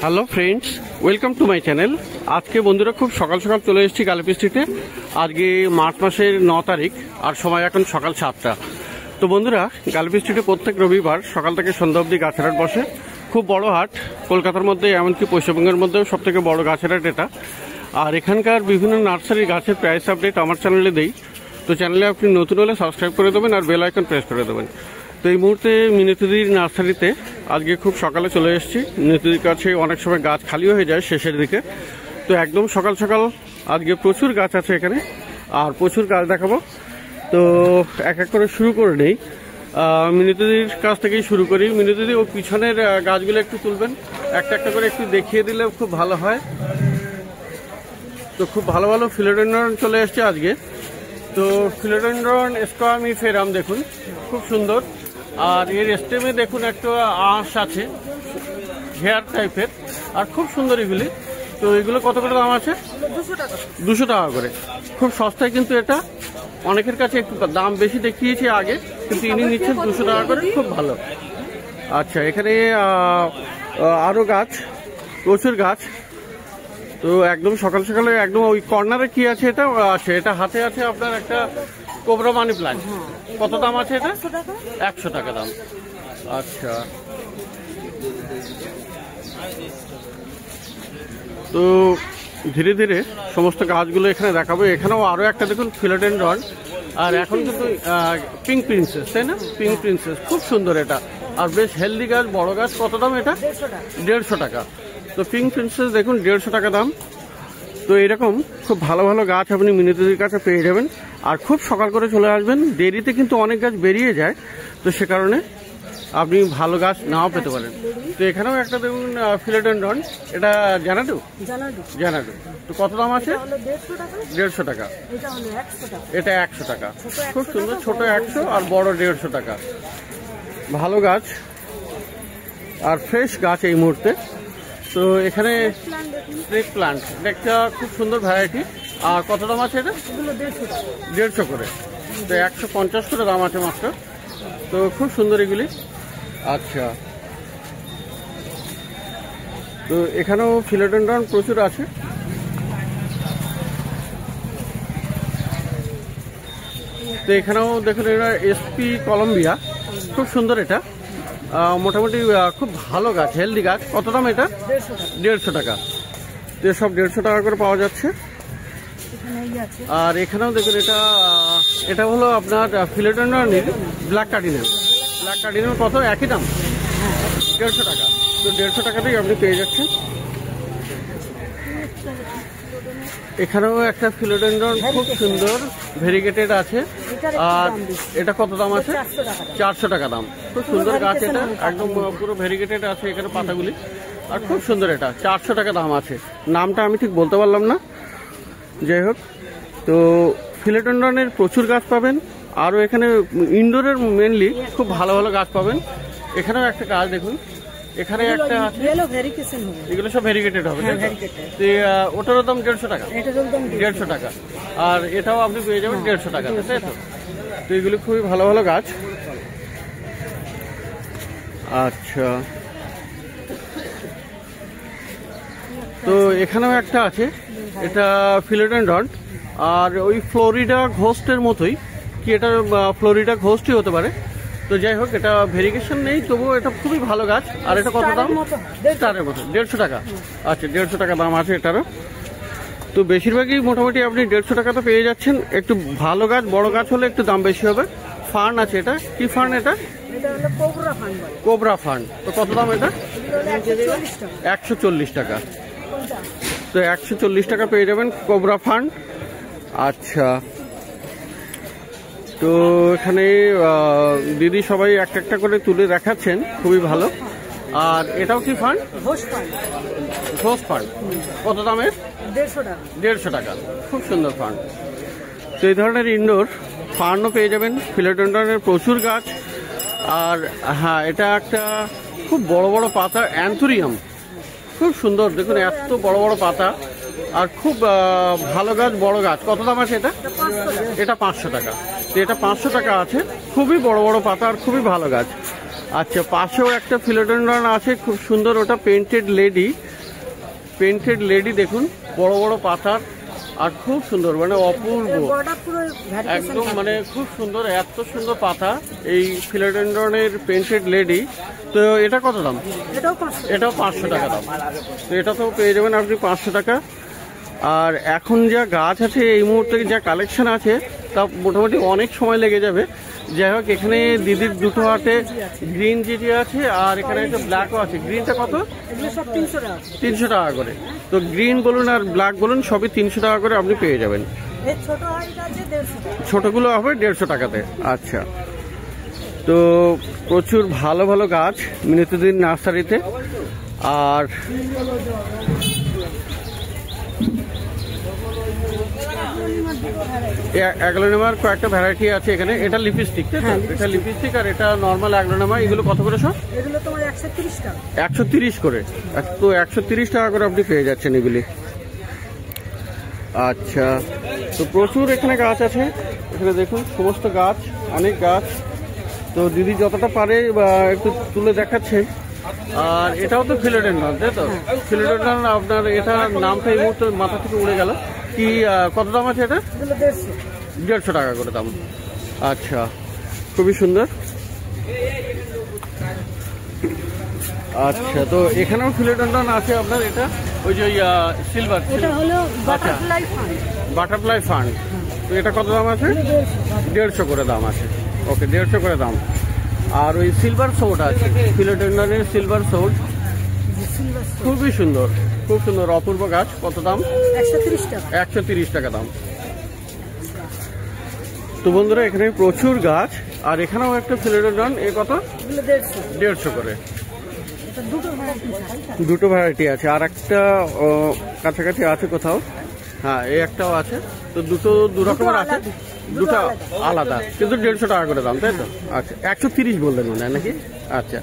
Hello friends, welcome to my channel. আজকে বন্ধুরা খুব সকাল সকাল চলে এসেছি গালিপি স্ট্রিটে। আজকে মার্চ মাসের 9 তারিখ আর সময় এখন সকাল 7টা। তো বন্ধুরা, গালিপি স্ট্রিটে প্রত্যেক রবিবার সকাল থেকে সন্ধ্যা অবধি গাছের হাট বসে। খুব বড় হাট, কলকাতার মধ্যে এমনকি পশ্চিমবঙ্গের মধ্যেও সব থেকে বড় গাছের হাট এটা। আর এখানকার বিভিন্ন নার্সারি গাছের প্রাইস আপডেট আমার চ্যানেলে দেই। তো চ্যানেলে আপনি নতুন হলে সাবস্ক্রাইব করে দেবেন আর বেল আইকন প্রেস করে দেবেন। তো এই মুহূর্তে মিনতিদির নার্সারিতে আজকে খুব সকালে চলে এসেছি। মিনতিদির কাছে অনেক সময় গাছ খালি হয়ে যায় শেষের দিকে, তো একদম সকাল সকাল আজকে প্রচুর গাছ আছে এখানে আর প্রচুর গাছ দেখাবো। তো এক এক করে শুরু করে নেই, মিনতিদির কাছ থেকেই শুরু করি। মিনতিদি ও পিছনের গাছগুলো একটু তুলবেন, একটা একটা করে একটু দেখিয়ে দিলে খুব ভালো হয়। তো খুব ভালো ভালো ফিলোডেন্ড্রন চলে এসছে আজকে। তো ফিলোডেন্ড্রন স্কোয়ামিফেরাম দেখুন, খুব সুন্দর। আর এর স্টেমে দেখুন একটা আঁশ আছে হেয়ার টাইপের, আর খুব সুন্দর এগুলি। তো এগুলো কত করে দাম আছে? 200 টাকা করে। খুব সস্তায়, কিন্তু এটা অনেকের কাছে একটু দাম বেশি দেখিয়েছে আগে, কিন্তু ইনি নিচ্ছেন 200 টাকা করে, খুব ভালো। আচ্ছা, এখানে আরও গাছ, প্রচুর গাছ। তো একদম সকাল সকালে একদম ওই কর্নারে কি আছে এটা আছে, এটা হাতে আছে আপনার একটা কোবরা মানি প্ল্যান্ট। কত দাম আছে এটা? 100 টাকা দাম। আচ্ছা, তো ধীরে ধীরে সমস্ত গাছগুলো এখানে দেখাবো। এখানেও আরও একটা দেখুন ফিলোডেন্ড্রন, আর এখন কিন্তু পিঙ্ক প্রিন্সেস, তাই না? পিঙ্ক প্রিন্সেস খুব সুন্দর এটা, আর বেশ হেলদি গাছ, বড় গাছ। কত দাম এটা? 150 টাকা। তো পিঙ্ক প্রিন্সেস দেখুন 150 টাকা দাম। তো এরকম খুব ভালো ভালো গাছ আপনি মিনতিদির কাছে পেয়ে যাবেন। আর খুব সকাল করে চলে আসবেন, দেরিতে কিন্তু অনেক গাছ বেরিয়ে যায়, তো সে কারণে আপনি ভালো গাছ নাও পেতে পারেন। তো এখানেও একটা দেখুন ফিলোডেন্ড্রন, এটা জানাডু। তো কত দাম আছে? 150 টাকা। এটা 100 টাকা। খুব সুন্দর, ছোট 100 আর বড় 150 টাকা। ভালো গাছ আর ফ্রেশ গাছ এই মুহূর্তে। তো এখানে স্নেক প্লান্ট, একটা খুব সুন্দর ভ্যারাইটি। আর কত দাম আছে এটা? 150 করে। তো 150 করে দাম আছে মাত্র। তো খুব সুন্দর এগুলি। আচ্ছা, তো এখানেও ফিলোডেন্ড্রন প্রচুর আছে। তো এখানেও দেখুন এটা এসপি কলম্বিয়া, খুব সুন্দর এটা। মোটামুটি খুব ভালো গাছ, হেলদি গাছ। কত দাম এটা? 150 টাকা। তো সব 150 টাকা করে পাওয়া যাচ্ছে। আর এখানেও দেখুন এটা হলো আপনার ফিলোডেন্ড্রনের ব্ল্যাক কার্ডিনাল। ব্ল্যাক কার্ডিনাল কত? একই দাম, 150 টাকা। তো 150 টাকাতেই আপনি পেয়ে যাচ্ছেন। এখানেও একটা ফিলোডেন্ড্রন খুব সুন্দর ভেরিগেটেড আছে। আর এটা কত দাম আছে? 400 টাকা দাম। খুব সুন্দর গাছ এটা, একদম পুরো ভেরিগেটেড আছে এখানে পাতাগুলি, আর খুব সুন্দর। এটা 400 টাকা দাম আছে। নামটা আমি ঠিক বলতে পারলাম না, যাই হোক। তো ফিলোডেন্ড্রনের প্রচুর গাছ পাবেন। আরও এখানে ইনডোরের মেনলি খুব ভালো ভালো গাছ পাবেন। এখানেও একটা গাছ দেখুন, এখানে একটা আছে, এগুলো সব ভেরিগেটেড হবে। ওটারও দাম 150 টাকা। 150 টাকা। আর এটাও আপনি পেয়ে যাবেন 150 টাকা, তাই তো? তো এগুলো খুবই ভালো ভালো গাছ। আচ্ছা, তো এখানেও একটা আছে, এটা ফিলোডেন্ড্রন। আর ওই ফ্লোরিডা ঘোস্টের মতোই, কি এটা ফ্লোরিডা ঘোস্টই হতে পারে। তো যাই হোক, এটা ভেরিগেশন নেই, তবুও এটা খুবই ভালো গাছ। আর এটা কত দাম? স্টারের মতো, 150 টাকা। আচ্ছা, 150 টাকা দাম আছে এটারও। তো বেশিরভাগই মোটামুটি আপনি 150 টাকাতে পেয়ে যাচ্ছেন। একটু ভালো গাছ, বড় গাছ হলে একটু দাম বেশি হবে। ফার্ন আছে, এটা কি ফার্ন? এটা কোবরা ফার্ন। তো কত দাম এটা? 140 টাকা। তো 140 টাকা পেয়ে যাবেন কোবরা ফার্ন। আচ্ছা, তো এখানে দিদি সবাই একটা একটা করে তুলে দেখাচ্ছেন, খুবই ভালো। আর এটাও কি ফার্ন? ঘোষ ফার্ন। কত দামের? 150 টাকা। খুব সুন্দর ফার্ন। তো এই ধরনের ইনডোর ফার্নও পেয়ে যাবেন। ফিলোডেন্ড্রনের প্রচুর গাছ। আর হ্যাঁ, এটা একটা খুব বড় বড় পাতা অ্যান্থুরিয়াম, খুব সুন্দর। দেখুন এত বড় বড় পাতা, আর খুব ভালো গাছ, বড় গাছ। কত দাম আছে এটা? এটা 500 টাকা। তো এটা 500 টাকা আছে। খুবই বড় বড় পাতা আর খুবই ভালো গাছ। আচ্ছা, পাশেও একটা ফিলোডেন্ড্রন আছে খুব সুন্দর, ওটা পেইন্টেড লেডি। পেন্টেড লেডি দেখুন, বড় বড় পাতার আর খুব সুন্দর, মানে অপূর্ব একদম, মানে খুব সুন্দর, এত সুন্দর পাতা এই ফিলোডেন্ড্রনের পেন্টেড লেডি। তো এটা কত দাম? এটাও 500 টাকা দাম। তো এটা তো পেয়ে যাবেন আপনি 500 টাকা। আর এখন যা গাছ আছে এই মুহূর্তে যা কালেকশন আছে তা মোটামুটি অনেক সময় লেগে যাবে। যাই হোক, এখানে দিদির দুটো হাতে গ্রিন যেটি আছে আর এখানে একটা ব্ল্যাকও আছে। গ্রিনটা কত? 300 টাকা করে। তো গ্রিন বলুন আর ব্ল্যাক বলুন সবই 300 টাকা করে আপনি পেয়ে যাবেন। ছোটগুলো হবে 150 টাকাতে। আচ্ছা, তো প্রচুর ভালো ভালো গাছ মিনতিদির নার্সারিতে। আর অ্যাগ্লোনিমার কয়েকটা ভ্যারাইটি আছে এখানে। এটা লিপস্টিক, তাই তো? এটা লিপস্টিক আর এটা নর্মাল অ্যাগ্লোনিমা। এগুলো কত করে সব? এগুলো তোমার 130 টাকা। 130 করে। তো 130 টাকা করে আপনি পেয়ে যাচ্ছেন এগুলি। আচ্ছা, তো প্রচুর এখানে গাছ আছে। এখানে দেখুন সমস্ত গাছ, অনেক গাছ। তো দিদি যতটা পারে একটু তুলে দেখাচ্ছে। আর এটাও তো ফিলোডেন্ড্রন, তাই তো? ফিলোডেন্ড্রন আপনার এটার নামটা এই মুহূর্তে মাথা থেকে উড়ে গেল। কি কত দাম আছে এটা? 150 টাকা করে দাম। আচ্ছা, খুবই সুন্দর। আচ্ছা, তো এখানেও ফিলোডেন্ড্রন আছে আপনার। এটা ওই যে সিলভার, এটা হলো বাটারফ্লাই ফান্ড। Butterfly fund. তো এটা কত দাম আছে? 150 করে দাম আছে। ওকে, 150 করে দাম। আর ওই সিলভার সোড আছে, ফিলোডেন্ড্রনের সিলভার সোড, খুবই সুন্দর, খুব সুন্দর, অপূর্ব গাছ। কত দাম? 130 টাকা। 130 টাকা দাম। তো বন্ধুরা, এখানে প্রচুর গাছ। আর এখানেও একটা ফিলোডেন্ড্রন। এ কত? 150 করে। দুটো ভ্যারাইটি আছে। আর একটা কাছাকাছি আছে কোথাও। হ্যাঁ, এই একটাও আছে। তো দু রকমের আছে, দুটো আলাদা, কিন্তু 150 টাকা করে দাম, তাই তো? আচ্ছা, 130 বললেন মনে হয় নাকি? আচ্ছা,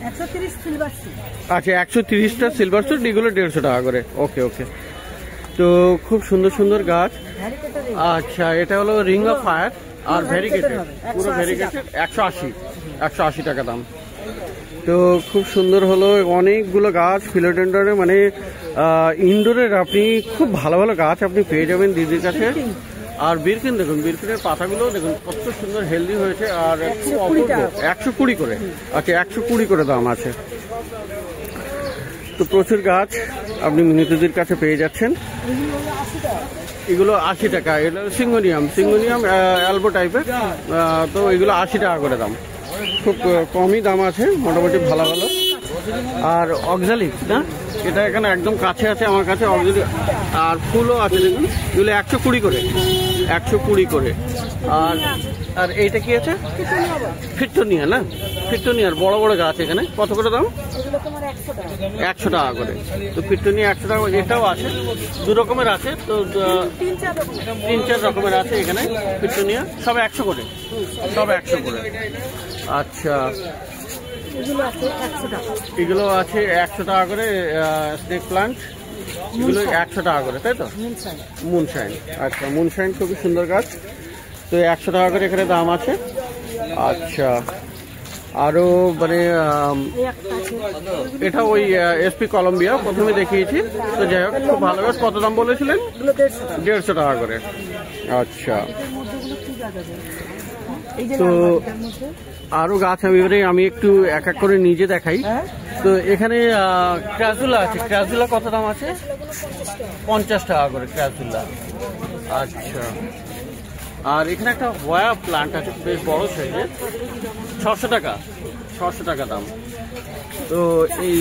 130টা সিলভার সুট, এগুলো 150 টাকা করে। ওকে ওকে। তো খুব সুন্দর সুন্দর গাছ। আচ্ছা, এটা হলো রিং অফ ফায়ার আর ভেরিগেটেড, পুরো ভেরিগেটেড 180 টাকা দাম। তো খুব সুন্দর হলো, অনেকগুলো গাছ ফিলোডেন্ড্রনের, মানে ইনডোরের আপনি খুব ভালো ভালো গাছ আপনি পেয়ে যাবেন দিদির কাছে। আর বিরকিন দেখুন, বিরকিনের পাতাগুলো দেখুন কত সুন্দর, হেলদি হয়েছে। আর খুব অপূর্ব। 120 করে। আচ্ছা, 120 করে দাম আছে। তো প্রচুর গাছ আপনি মিনতিদির কাছে পেয়ে যাচ্ছেন। এগুলো 80 টাকা। এটা সিঙ্গোনিয়াম অ্যালবো টাইপের। তো এগুলো 80 টাকা করে দাম। খুব কমই দাম আছে, মোটামুটি ভালো ভালো। আর অক্সালিক্স না, এটা এখানে একদম কাছে আছে আমার কাছে অক্সালিক্স। আর ফুলও আছে দেখুন, এগুলো 120 করে। 120 করে। আর এইটা কি আছে? ফিট্টোনিয়া না, ফিট্টোনিয়ার বড় বড় গাছ এখানে। কত করে দাম? 100 টাকা করে। তো ফিট্টোনিয়া 100 টাকা। এটাও আছে, দু রকমের আছে। তো 3-4 রকমের আছে এখানে ফিট্টোনিয়া। সব 100 করে, সব 100 করে। আচ্ছা, এগুলো আছে 100 টাকা করে। স্নেক প্লান্ট, এগুলো 100 টাকা করে, তাই তো? মুনশাইন। আচ্ছা, মুনশাইন খুবই সুন্দর গাছ। তো 100 টাকা করে এখানে দাম আছে। আচ্ছা, আরো মানে এটা ওই এসপি কলম্বিয়া প্রথমে দেখিয়েছি। তো যাই হোক, খুব ভালো গাছ। কত দাম বলেছিলেন? 150 টাকা করে। আচ্ছা, তো আরো গাছ আমি একটু এক এক করে নিজে দেখাই। তো এখানে ক্রাজুলা আছে। ক্রাজুলা কত দাম আছে? 50 টাকা করে ক্রাজুলা। আচ্ছা, আর এখানে একটা হোয়া প্লান্ট আছে, বেশ বড় সাইজের, 600 টাকা। 600 টাকা দাম। তো এই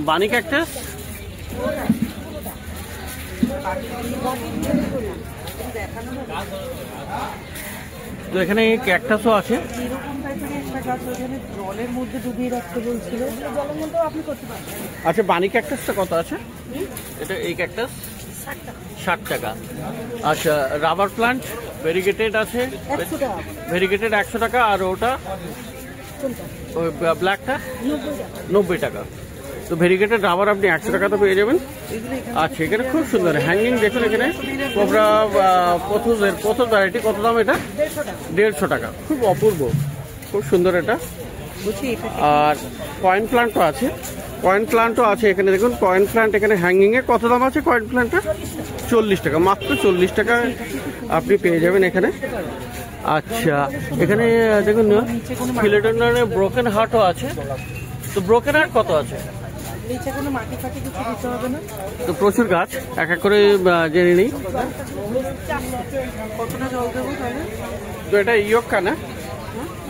বানি ক্যাকটাস, তো এখানে ক্যাকটাসও আছে। জলের মধ্যে ডুবিয়ে রাখতে বলছিল, জলের মধ্যেও আপনি করতে পারবেন। আচ্ছা, বানি ক্যাকটাসটা কত আছে? এটা এই ক্যাকটাস 60 টাকা। আচ্ছা, রাবার প্লান্ট ভেরিগেটেড আছে, ভেরিগেটেড 100 টাকা। আর ওটা ওই ব্ল্যাকটা 90 টাকা। তো ভেরিগেটেড রাবার আপনি 100 টাকাতে পেয়ে যাবেন। আচ্ছা, এখানে খুব সুন্দর হ্যাঙ্গিং দেখুন। এখানে কোবরা পথুজের পথর ভ্যারাইটি। কত দাম এটা? 150 টাকা। খুব অপূর্ব, খুব সুন্দর এটা। আর কয়েন প্লান্টও আছে। কয়েন প্লান্টও আছে এখানে, দেখুন কয়েন প্লান্ট এখানে হ্যাঙ্গিংয়ে। কত দাম আছে কয়েন প্লান্টটা? 40 টাকা, মাত্র 40 টাকা আপনি পেয়ে যাবেন এখানে। আচ্ছা, এখানে দেখুন ফিলেডেন্ড্রনের ব্রোকেন হার্টও আছে। তো ব্রোকেন হার্ট কত আছে? তো প্রচুর গাছ, এক এক করে জেনে নিই। তো এটা ইয়ক্কা না?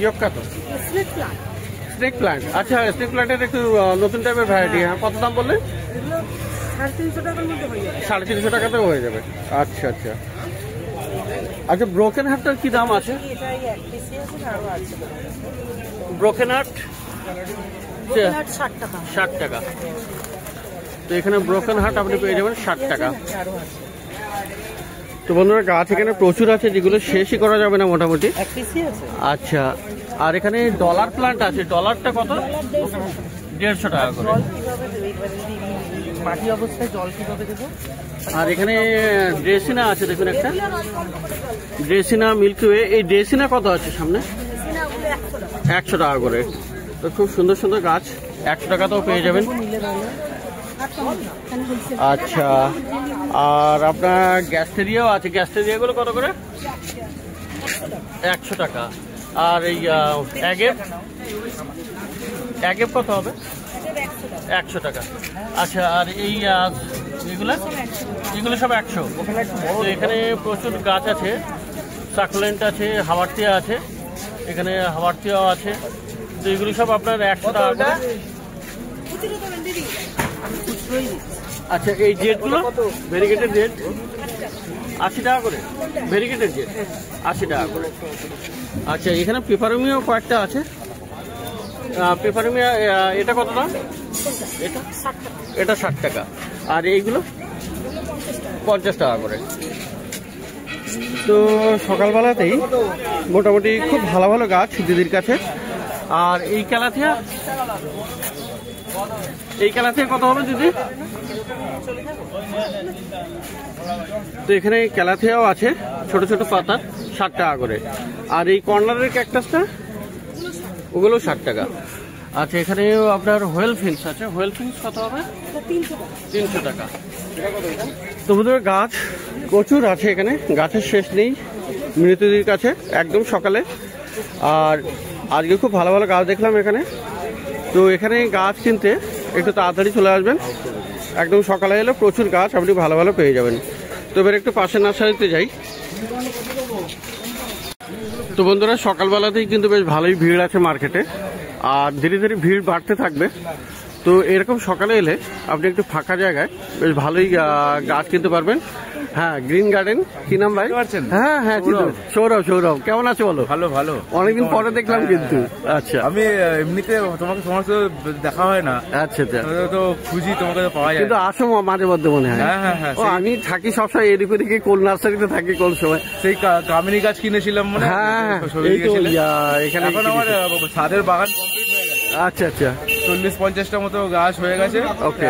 ইয়ক্কা তো স্নেক প্লান্ট। আচ্ছা, স্নেক প্লান্টের একটু নতুন টাইপের ভ্যারাইটি। হ্যাঁ, কত দাম বললেন? 350 টাকাতেও হয়ে যাবে। আচ্ছা আচ্ছা আচ্ছা, ব্রোকেন হার্টটার কি দাম আছে? ব্রোকেন হার্ট 60 টাকা। তো এখানে ব্রোকেন হার্ট আপনি পেয়ে যাবেন 60 টাকা। তো বন্ধুরা, গাছ এখানে প্রচুর আছে, যেগুলো শেষই করা যাবে না মোটামুটি। আচ্ছা, আর এখানে ডলার প্লান্ট আছে। ডলারটা কত? 150 টাকা করে। মাটি অবস্থায় জল কিভাবে দেবো? আর এখানে ড্রেসিনা আছে, দেখুন একটা ড্রেসিনা মিল্কিওয়ে। এই ড্রেসিনা কত আছে সামনে? 100 টাকা করে। তো খুব সুন্দর সুন্দর গাছ, 100 টাকাতেও পেয়ে যাবেন। আচ্ছা, আর আপনার গ্যাস্টেরিয়াও আছে। গ্যাস্টেরিয়াগুলো কত করে? 100 টাকা। আর এই অ্যাগেপ কত হবে? 100 টাকা। আচ্ছা, আর এই এগুলো সব 100। তো এখানে প্রচুর গাছ আছে, সাকুলেন্ট আছে, হাওয়ারটিয়া আছে, এখানে হাওয়ারটিয়াও আছে। তো এগুলি সব আপনার 100 টাকা করে। আচ্ছা, এই জেটগুলো ভেরিগেটেড জেট 80 টাকা করে। ভেরিগেটেড জেট 80 টাকা করে। আচ্ছা, এখানে পেপারমিও কয়েকটা আছে। পেপারমিয়া এটা কত দাম? এটা 60 টাকা। আর এইগুলো 50 টাকা করে। তো সকালবেলাতেই মোটামুটি খুব ভালো ভালো গাছ দিদির কাছে। আর এই ক্যালাথিয়া কত হবে দিদি? তো এখানে ক্যালাথিয়াও আছে, ছোট ছোট পাতা, 60 টাকা করে। আর এই কর্নারের ক্যাকটাসটা, ওগুলো 60 টাকা। আচ্ছা, এখানেও আপনার হোয়েল ফিন্স আছে। হোয়েল ফিন্স কত হবে? 300 টাকা। তো বন্ধুরা, গাছ প্রচুর আছে এখানে, গাছের শেষ নেই মিনতিদির কাছে একদম সকালে। আর আজকে খুব ভালো ভালো গাছ দেখলাম এখানে। তো এখানে গাছ কিনতে একটু তাড়াতাড়ি চলে আসবেন, একদম সকালে এলে প্রচুর গাছ আপনি ভালো ভালো পেয়ে যাবেন। তো এবার একটু পাশের নার্সারিতে যাই। তো বন্ধুরা, সকালবেলাতেই কিন্তু বেশ ভালোই ভিড় আছে মার্কেটে, আর ধীরে ধীরে ভিড় বাড়তে থাকবে। তো এরকম সকালে এলে আপনি একটু ফাঁকা জায়গায় বেশ ভালোই গাছ কিনতে পারবেন। হ্যাঁ, গ্রিন গার্ডেন। কি নাম ভাই? হ্যাঁ হ্যাঁ, সৌরভ। কেমন আছো বলো? ভালো ভালো। অনেকদিন পরে দেখলাম কিন্তু। আচ্ছা, আমি এমনিতে তোমার সাথে দেখা হয় না। আচ্ছা আচ্ছা, তো খুঁজি, তোমাকে পাওয়া যায়, কিন্তু আসো মাঝে মধ্যে মনে হয়। হ্যাঁ। ও, আমি থাকি সবসময় এদিক ওদিকে, কোন নার্সারিতে থাকি কোন সময়। সেই কামিনী গাছ কিনেছিলাম মানে। হ্যাঁ, এখানে এখন আমার ছাদের বাগান কমপ্লিট হয়ে গেছে। আচ্ছা আচ্ছা, 40-50টা মতো গাছ হয়ে গেছে।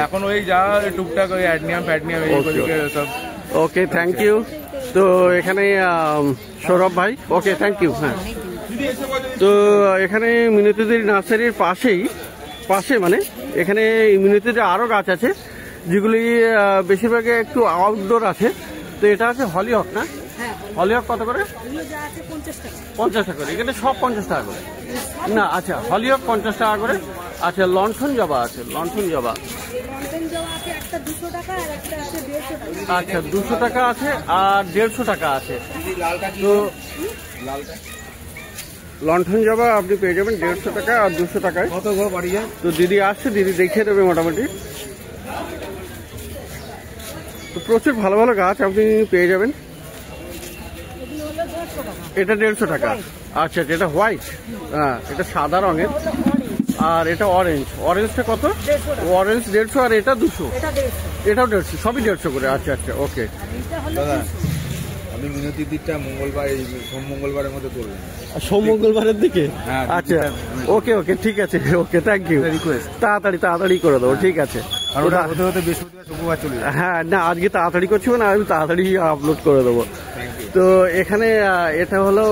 এখন ওই যা টুকটাক ওই অ্যাডনিয়াম সব। ওকে, থ্যাংক ইউ। তো এখানে সৌরভ ভাই, ওকে থ্যাংক ইউ। হ্যাঁ, তো এখানে মিনতিদির নার্সারির পাশে মানে এখানে মিনতিদির আরও গাছ আছে, যেগুলি বেশিরভাগে একটু আউটডোর আছে। তো এটা আছে হলিহক না? হলিহক কত করে? 50 টাকা করে। এখানে সব 50 টাকা করে না? আচ্ছা, হলিহক 50 টাকা করে। আচ্ছা, লণ্ঠন জবা আছে। লণ্ঠন জবা আচ্ছা 200 টাকা আছে আর 150 টাকা আছে। তো লণ্ঠন জবা আপনি পেয়ে যাবেন 150 টাকা আর 200 টাকায়। তো দিদি আসছে, দিদি দেখিয়ে দেবে মোটামুটি। তো প্রচুর ভালো ভালো গাছ আপনি পেয়ে যাবেন। এটা 150 টাকা। আচ্ছা, এটা হোয়াইট। হ্যাঁ, এটা সাদা রঙের। আর এটা অরেঞ্জটা কত? অরেঞ্জ 150 আর এটা 200। এটাও 150, সবই 150 করে। আচ্ছা আচ্ছা, ওকে দাদা। আমি মিনতিদিরটা সোম মঙ্গলবারের মধ্যে করবেন। সোম মঙ্গলবারের দিকে? আচ্ছা, ওকে ঠিক আছে। ওকে, থ্যাংক ইউ। তাড়াতাড়ি করে দেবো, ঠিক আছে। হ্যাঁ, না আজকে তাড়াতাড়ি করছি না, আমি তাড়াতাড়ি আপলোড করে দেবো। তো এখানে এটা হলো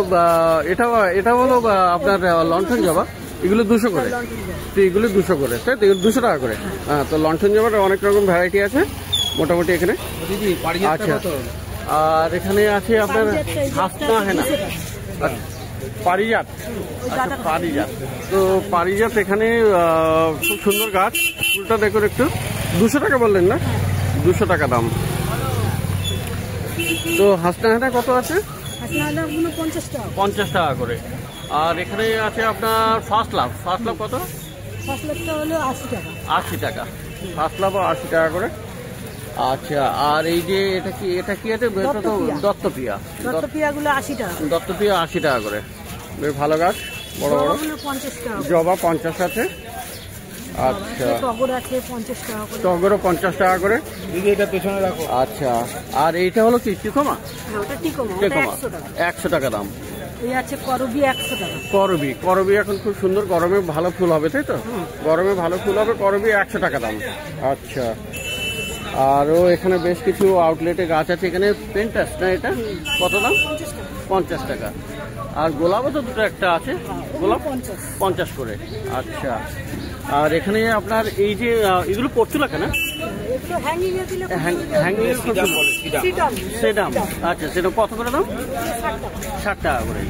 আপনার লণ্ঠন জবা। এগুলো 200 করে, তো এগুলো 200 করে, তাই তো? 200 টাকা করে। হ্যাঁ, তো লণ্ঠন জবার অনেক রকম ভ্যারাইটি আছে মোটামুটি এখানে। আচ্ছা, আর এখানে আছে আপনার হাসনা হেনা, পারিজাত। আচ্ছা, পারিজাত, তো পারিজাত এখানে খুব সুন্দর গাছ। ফুলটা দেখুন একটু, 200 টাকা বললেন না? 200 টাকা দাম। তো হাসনা হেনা কত আছে? 50 টাকা করে। আর এখানে আছে আপনার ফার্স্ট লাভ কত? ফার্স্ট লাভটা হলো 80 টাকা। 80 টাকা, ফার্স্ট লাভ 80 টাকা করে। আচ্ছা, আর এই যে এটা কি আছে? দত্তপিয়া গুলো 80 টাকা। দত্তপিয়া 80 টাকা করে, বেশ ভালো গাছ, বড় বড়। 50 টাকা। জবা 50 আছে। আচ্ছা, টগর আছে 50 টাকা করে। টগরও 50 টাকা করে। দিদি এটা পেছনে রাখো। আচ্ছা, আর এইটা হলো কি টিকোমা? হ্যাঁ, ওটা টিকোমা, ওটা 100 টাকা। 100 টাকা দাম। এই আছে করবি 100 টাকা। করবি এখন খুব সুন্দর, গরমে ভালো ফুল হবে, তাই তো? গরমে ভালো ফুল হবে, করবি 100 টাকা দাম। আচ্ছা, আরও এখানে বেশ কিছু আউটলেটে গাছ আছে। এখানে পেন্টাস না, এটা কত দাম? 50 টাকা। আর গোলাপও তো দুটো একটা আছে, গোলাপ 50 করে। আচ্ছা, আর এখানে আপনার এই যে এগুলো পর্চুলাকা না? সেডাম। আচ্ছা, সেটা কত করে দাম? 60 টাকা করে।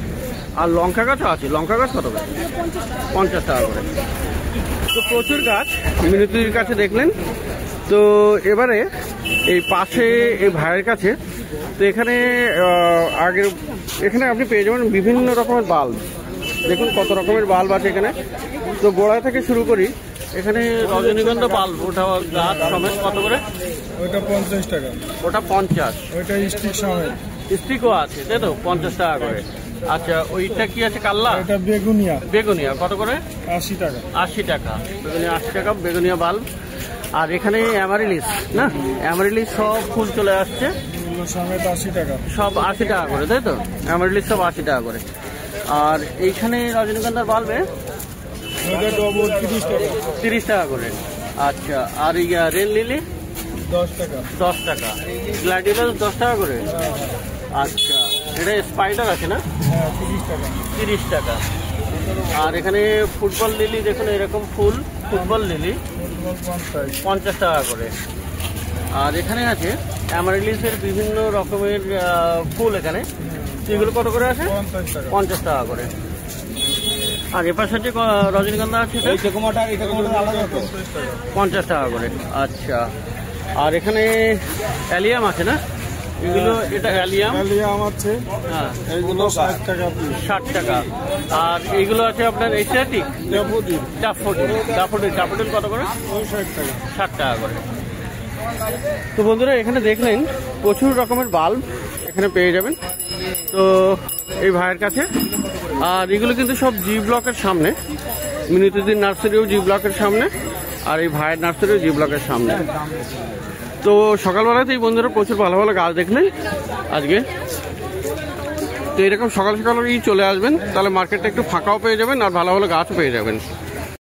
আর লঙ্কা গাছও আছে, লঙ্কা গাছ কত করে? 50 টাকা করে। তো প্রচুর গাছ মিনতির কাছে দেখলেন। তো এবারে এই পাশে এই ভাইয়ের কাছে, তো এখানে এখানে আপনি পেয়ে যাবেন বিভিন্ন রকমের বাল্ব। দেখুন কত রকমের বাল্ব আছে এখানে। তো গোড়া থেকে শুরু করি, এখানে রজনীগন্ধা বাল্ব, ওটা গাছ সমেত কত করে? ওটা 50 টাকা। ওটা 50। ওইটা স্টিক সমেত। স্টিকও আছে, তাই তো? 50 টাকা করে। আচ্ছা, ওইটা কি আছে? কাল্লা? এটা বেগুনিয়া কত করে? 80 টাকা। 80 টাকা বেগুনিয়া, 80 টাকা বেগুনিয়া বাল্ব। আর এখানে অ্যামারিলিস না, অ্যামারিলিস সব ফুল চলে আসছে, সমেত 80 টাকা। সব 80 টাকা করে, তাই তো? অ্যামারিলিস সব 80 টাকা করে। আর এইখানে রজনীগন্ধার বাল্বে 30 টাকা করে। আচ্ছা, আর রেল লিলি 10 টাকা। গ্ল্যাডিওলাস 10 টাকা করে। আচ্ছা, এটা স্পাইডার আছে না? 30 টাকা। আর এখানে ফুটবল লিলি দেখুন, এরকম ফুল ফুটবল লিলি 50 টাকা করে। আর এখানে আছে অ্যামারিলিসের বিভিন্ন রকমের ফুল, এখানে এগুলো কত করে আছে? 50 টাকা করে। আর এপাশে যে রজনীগন্ধা আছে 50 টাকা করে। আচ্ছা, আর এখানে অ্যালিয়াম আছে না? এগুলো, এটা অ্যালিয়াম আছে। হ্যাঁ, এইগুলো 60 টাকা। 60 টাকা। আর এইগুলো আছে আপনার এশিয়াটিক ড্যাফোডিল কত করে? 60 টাকা করে। তো বন্ধুরা, এখানে দেখলেন প্রচুর রকমের বাল্ব এখানে পেয়ে যাবেন তো এই ভাইয়ের কাছে। আর এগুলো কিন্তু সব জি ব্লকের সামনে, মিনতিদির নার্সারিও জি ব্লকের সামনে, আর এই ভাইয়ের নার্সারিও জি ব্লকের সামনে। তো সকালবেলাতেই বন্ধুরা প্রচুর ভালো ভালো গাছ দেখলেন আজকে। তো এরকম সকাল সকালই চলে আসবেন, তাহলে মার্কেটটা একটু ফাঁকাও পেয়ে যাবেন আর ভালো ভালো গাছও পেয়ে যাবেন।